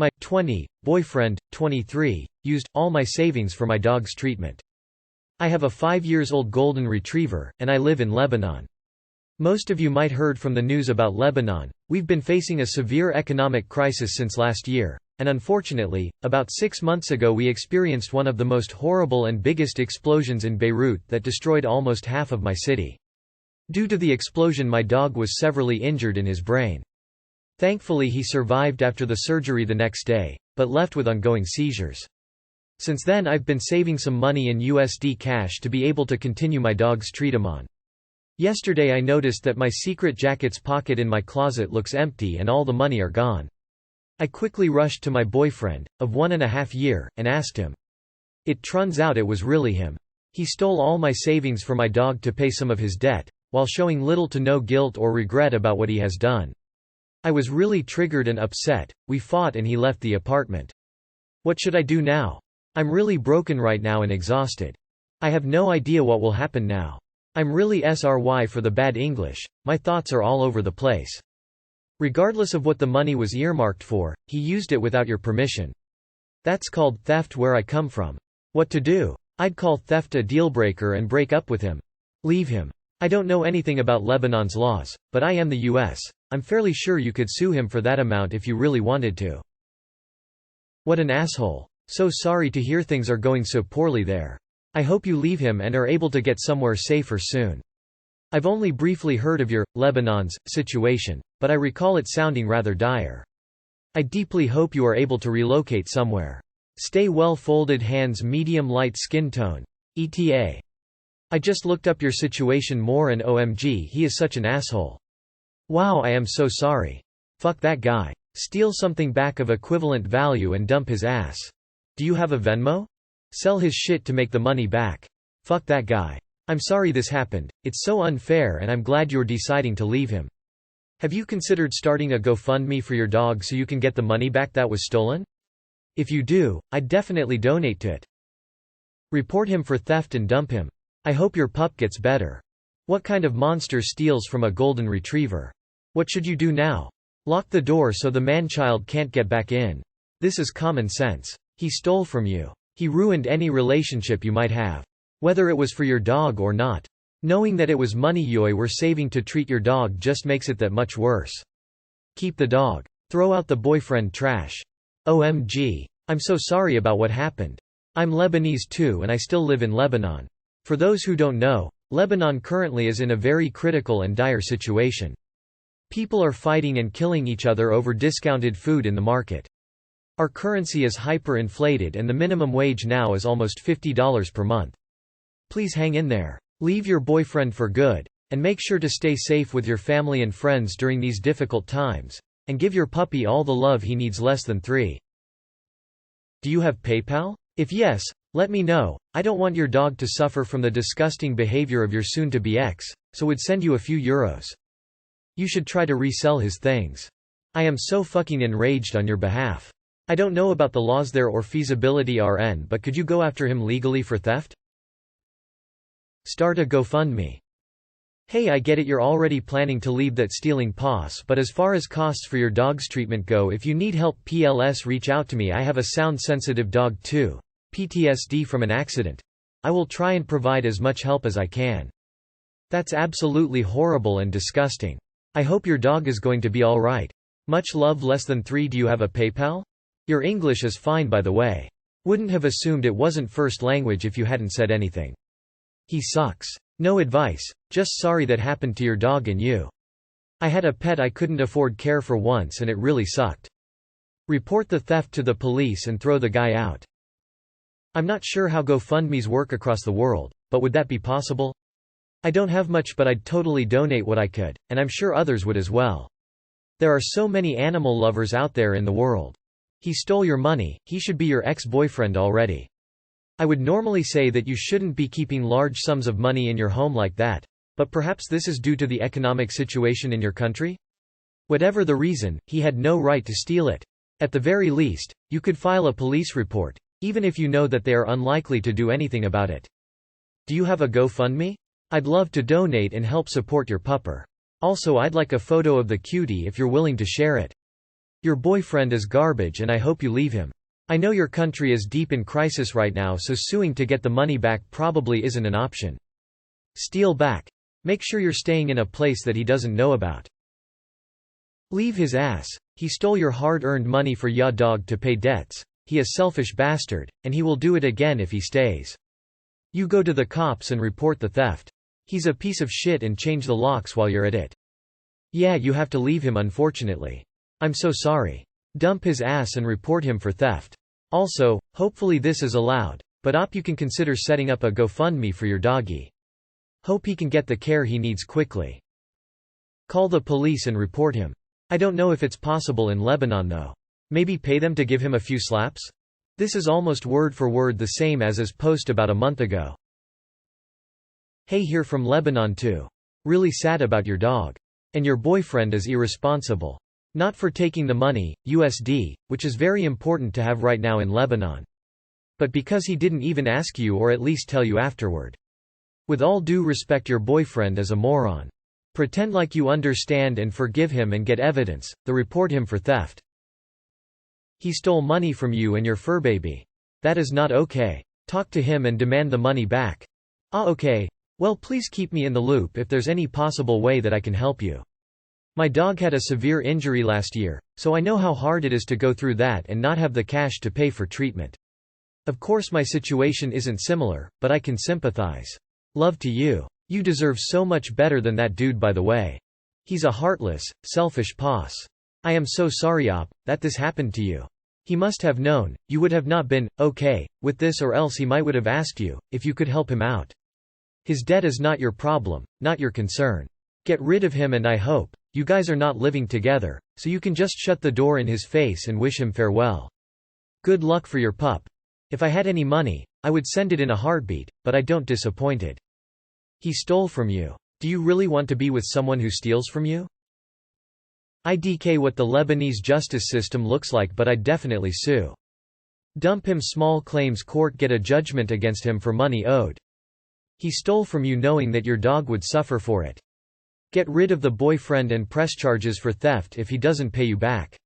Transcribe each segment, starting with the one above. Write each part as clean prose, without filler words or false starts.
My boyfriend, 23, used all my savings for my dog's treatment. I have a 5-year-old golden retriever, and I live in Lebanon. Most of you might heard from the news about Lebanon. We've been facing a severe economic crisis since last year, and unfortunately, about 6 months ago we experienced one of the most horrible and biggest explosions in Beirut that destroyed almost half of my city. Due to the explosion, my dog was severely injured in his brain. Thankfully he survived after the surgery the next day, but left with ongoing seizures. Since then I've been saving some money in USD cash to be able to continue my dog's treatment. Yesterday I noticed that my secret jacket's pocket in my closet looks empty and all the money are gone. I quickly rushed to my boyfriend, of 1.5 years, and asked him. It turns out it was really him. He stole all my savings for my dog to pay some of his debt, while showing little to no guilt or regret about what he has done. I was really triggered and upset. We fought and he left the apartment. What should I do now? I'm really broken right now and exhausted. I have no idea what will happen now. I'm really sorry for the bad English, my thoughts are all over the place. Regardless of what the money was earmarked for, he used it without your permission. That's called theft where I come from. What to do? I'd call theft a dealbreaker and break up with him. Leave him. I don't know anything about Lebanon's laws, but I am the US. I'm fairly sure you could sue him for that amount if you really wanted to. What an asshole. So sorry to hear things are going so poorly there. I hope you leave him and are able to get somewhere safer soon. I've only briefly heard of your, Lebanon's, situation, but I recall it sounding rather dire. I deeply hope you are able to relocate somewhere. Stay well. Folded hands, medium light skin tone. ETA. I just looked up your situation more and OMG, he is such an asshole. Wow, I am so sorry. Fuck that guy. Steal something back of equivalent value and dump his ass. Do you have a Venmo? Sell his shit to make the money back. Fuck that guy. I'm sorry this happened, it's so unfair and I'm glad you're deciding to leave him. Have you considered starting a GoFundMe for your dog so you can get the money back that was stolen? If you do, I'd definitely donate to it. Report him for theft and dump him. I hope your pup gets better. What kind of monster steals from a golden retriever? What should you do now? Lock the door so the man-child can't get back in. This is common sense. He stole from you. He ruined any relationship you might have. Whether it was for your dog or not. Knowing that it was money you were saving to treat your dog just makes it that much worse. Keep the dog. Throw out the boyfriend trash. OMG. I'm so sorry about what happened. I'm Lebanese too and I still live in Lebanon. For those who don't know, Lebanon currently is in a very critical and dire situation. People are fighting and killing each other over discounted food in the market. Our currency is hyper-inflated and the minimum wage now is almost $50 per month. Please hang in there. Leave your boyfriend for good. And make sure to stay safe with your family and friends during these difficult times. And give your puppy all the love he needs. Less than 3. Do you have PayPal? If yes, let me know. I don't want your dog to suffer from the disgusting behavior of your soon-to-be ex, so would send you a few euros. You should try to resell his things. I am so fucking enraged on your behalf. I don't know about the laws there or feasibility RN, but could you go after him legally for theft? Start a GoFundMe. Hey, I get it, you're already planning to leave that stealing POS, but as far as costs for your dog's treatment go, if you need help PLS reach out to me. I have a sound-sensitive dog too. PTSD from an accident. I will try and provide as much help as I can. That's absolutely horrible and disgusting. I hope your dog is going to be alright. Much love. Less than 3. Do you have a PayPal? Your English is fine by the way. Wouldn't have assumed it wasn't first language if you hadn't said anything. He sucks. No advice, just sorry that happened to your dog and you. I had a pet I couldn't afford care for once and it really sucked. Report the theft to the police and throw the guy out. I'm not sure how GoFundMes work across the world, but would that be possible? I don't have much but I'd totally donate what I could, and I'm sure others would as well. There are so many animal lovers out there in the world. He stole your money, he should be your ex-boyfriend already. I would normally say that you shouldn't be keeping large sums of money in your home like that, but perhaps this is due to the economic situation in your country? Whatever the reason, he had no right to steal it. At the very least, you could file a police report, even if you know that they are unlikely to do anything about it. Do you have a GoFundMe? I'd love to donate and help support your pupper. Also, I'd like a photo of the cutie if you're willing to share it. Your boyfriend is garbage and I hope you leave him. I know your country is deep in crisis right now, so suing to get the money back probably isn't an option. Steal back. Make sure you're staying in a place that he doesn't know about. Leave his ass. He stole your hard-earned money for ya dog to pay debts. He a selfish bastard, and he will do it again if he stays. You go to the cops and report the theft. He's a piece of shit and change the locks while you're at it. Yeah, you have to leave him unfortunately. I'm so sorry. Dump his ass and report him for theft. Also, hopefully this is allowed, but you can consider setting up a GoFundMe for your doggy. Hope he can get the care he needs quickly. Call the police and report him. I don't know if it's possible in Lebanon though. Maybe pay them to give him a few slaps? This is almost word for word the same as his post about a month ago. Hey, here from Lebanon too. Really sad about your dog. And your boyfriend is irresponsible. Not for taking the money, USD, which is very important to have right now in Lebanon. But because he didn't even ask you or at least tell you afterward. With all due respect, your boyfriend is a moron. Pretend like you understand and forgive him and get evidence, then report him for theft. He stole money from you and your fur baby. That is not okay. Talk to him and demand the money back. Okay. Well, please keep me in the loop if there's any possible way that I can help you. My dog had a severe injury last year, so I know how hard it is to go through that and not have the cash to pay for treatment. Of course my situation isn't similar, but I can sympathize. Love to you. You deserve so much better than that dude, by the way. He's a heartless, selfish poss. I am so sorry that this happened to you. He must have known, you would have not been okay with this, or else he might would have asked you if you could help him out. His debt is not your problem, not your concern. Get rid of him, and I hope you guys are not living together, so you can just shut the door in his face and wish him farewell. Good luck for your pup. If I had any money, I would send it in a heartbeat, but I don't disappointed. He stole from you. Do you really want to be with someone who steals from you? IDK what the Lebanese justice system looks like, but I'd definitely sue. Dump him. Small claims court get a judgment against him for money owed. He stole from you knowing that your dog would suffer for it. Get rid of the boyfriend and press charges for theft if he doesn't pay you back.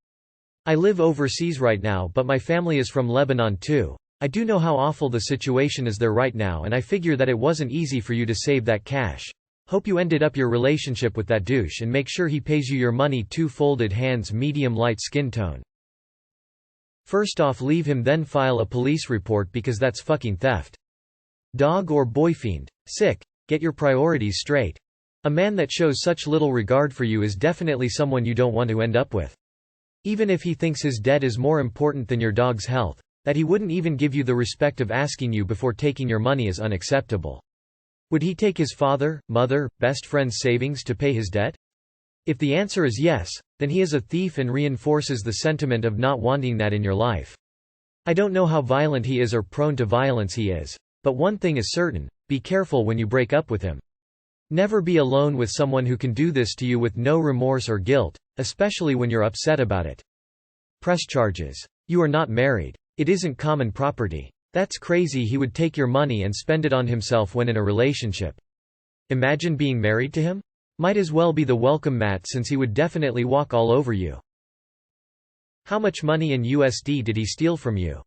I live overseas right now, but my family is from Lebanon too. I do know how awful the situation is there right now, and I figure that it wasn't easy for you to save that cash. Hope you ended up your relationship with that douche, and make sure he pays you your money. 2 folded hands, medium light skin tone. First off, leave him, then file a police report because that's fucking theft. Dog or boyfiend. Sick. Get your priorities straight. A man that shows such little regard for you is definitely someone you don't want to end up with. Even if he thinks his debt is more important than your dog's health, that he wouldn't even give you the respect of asking you before taking your money is unacceptable. Would he take his father, mother, best friend's savings to pay his debt? If the answer is yes, then he is a thief and reinforces the sentiment of not wanting that in your life. I don't know how violent he is or prone to violence he is, but one thing is certain: be careful when you break up with him. Never be alone with someone who can do this to you with no remorse or guilt, especially when you're upset about it. Press charges. You are not married. It isn't common property. That's crazy. He would take your money and spend it on himself when in a relationship. Imagine being married to him? Might as well be the welcome mat, since he would definitely walk all over you. How much money in USD did he steal from you?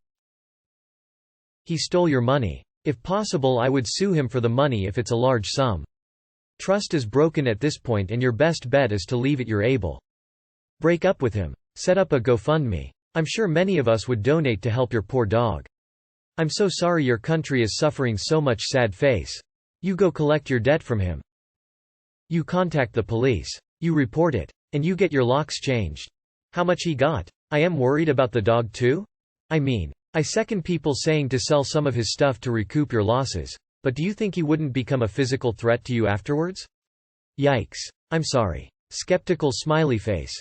He stole your money. If possible, I would sue him for the money if it's a large sum. Trust is broken at this point, and your best bet is to leave it. You're able. Break up with him. Set up a GoFundMe. I'm sure many of us would donate to help your poor dog. I'm so sorry your country is suffering so much. Sad face. You go collect your debt from him. You contact the police. You report it. And you get your locks changed. How much he got? I am worried about the dog too? I second people saying to sell some of his stuff to recoup your losses. But do you think he wouldn't become a physical threat to you afterwards? Yikes. I'm sorry. Skeptical smiley face.